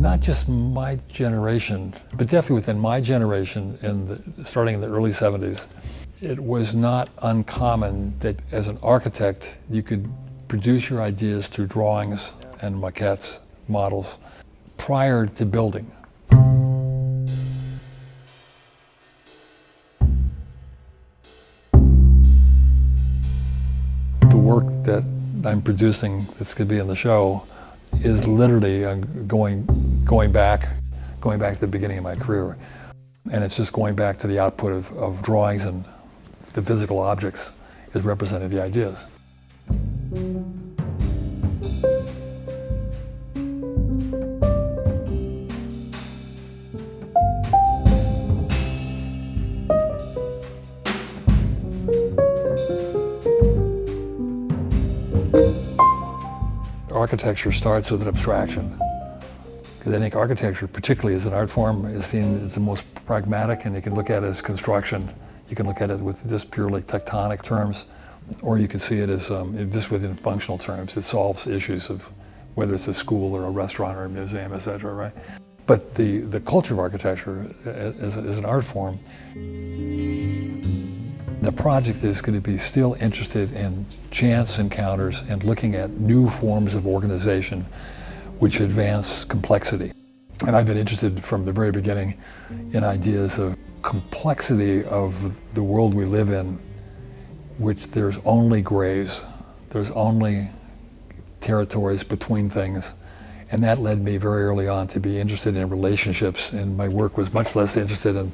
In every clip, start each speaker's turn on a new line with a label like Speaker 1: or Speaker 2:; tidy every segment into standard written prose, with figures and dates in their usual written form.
Speaker 1: not just my generation, but definitely within my generation, starting in the early 70s, it was not uncommon that as an architect, you could produce your ideas through drawings and maquettes, models, prior to building. The work that I'm producing that's going to be in the show is literally going back to the beginning of my career. And it's just going back to the output of drawings, and the physical objects is representing the ideas. Architecture starts with an abstraction, because I think architecture, particularly as an art form, is seen as the most pragmatic, and you can look at it as construction. You can look at it with just purely tectonic terms, or you can see it as just within functional terms. It solves issues of whether it's a school or a restaurant or a museum, etc., right? But the culture of architecture as an art form, the project is going to be still interested in chance encounters and looking at new forms of organization which advance complexity. And I've been interested from the very beginning in ideas of complexity of the world we live in, which there's only grays, there's only territories between things. And that led me very early on to be interested in relationships, and my work was much less interested in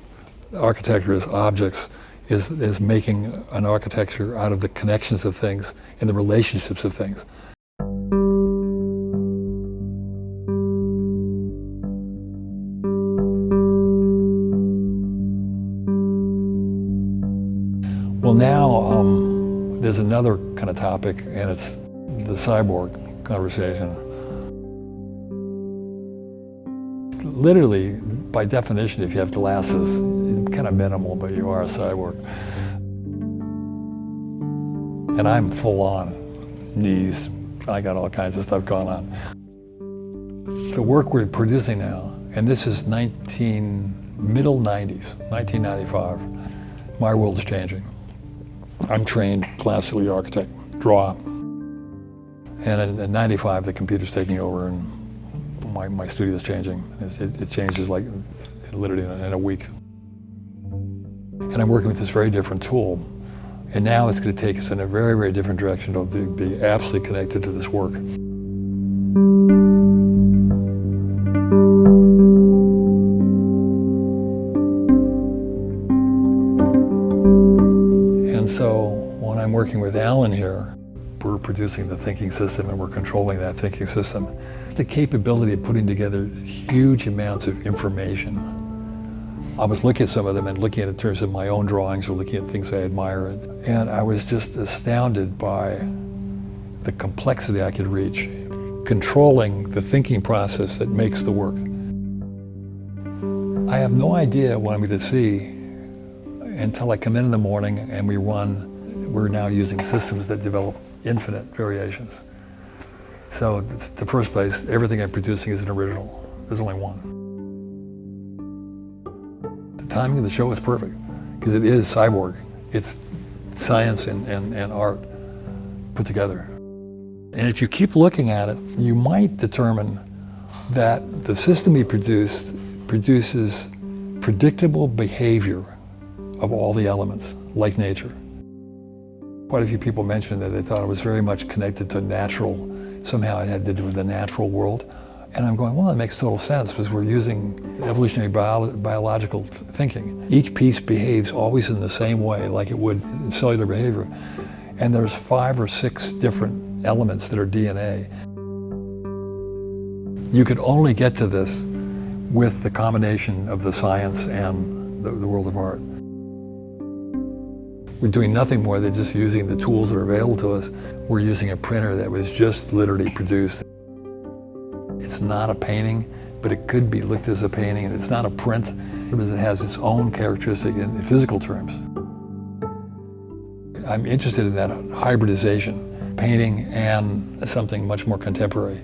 Speaker 1: architecture as objects, is making an architecture out of the connections of things and the relationships of things. Well, now there's another kind of topic, and it's the cyborg conversation. Literally, by definition, if you have glasses, it's kind of minimal, but you are a cyborg. And I'm full on, knees, I got all kinds of stuff going on. The work we're producing now, and this is middle 90s, 1995, my world's changing. I'm trained classically architect, draw. And in 95, the computer's taking over, and my studio's changing. It changes like literally in a week. And I'm working with this very different tool. And now it's going to take us in a very, very different direction to be absolutely connected to this work. And so when I'm working with Alan here, we're producing the thinking system and we're controlling that thinking system. The capability of putting together huge amounts of information. I was looking at some of them and looking at it in terms of my own drawings or looking at things I admire, and I was just astounded by the complexity I could reach, controlling the thinking process that makes the work. I have no idea what I'm going to see until I come in the morning and we're now using systems that develop infinite variations. So the first place, everything I'm producing is an original. There's only one. The timing of the show is perfect because it is cyborg. It's science and art put together. And if you keep looking at it, you might determine that the system he produced produces predictable behavior of all the elements, like nature. Quite a few people mentioned that they thought it was very much connected to natural. Somehow it had to do with the natural world. And I'm going, well, it makes total sense because we're using evolutionary biological thinking. Each piece behaves always in the same way, like it would in cellular behavior. And there's 5 or 6 different elements that are DNA. You could only get to this with the combination of the science and the world of art. We're doing nothing more than just using the tools that are available to us. We're using a printer that was just literally produced. It's not a painting, but it could be looked as a painting, and it's not a print because it has its own characteristic in physical terms. I'm interested in that hybridization, painting and something much more contemporary.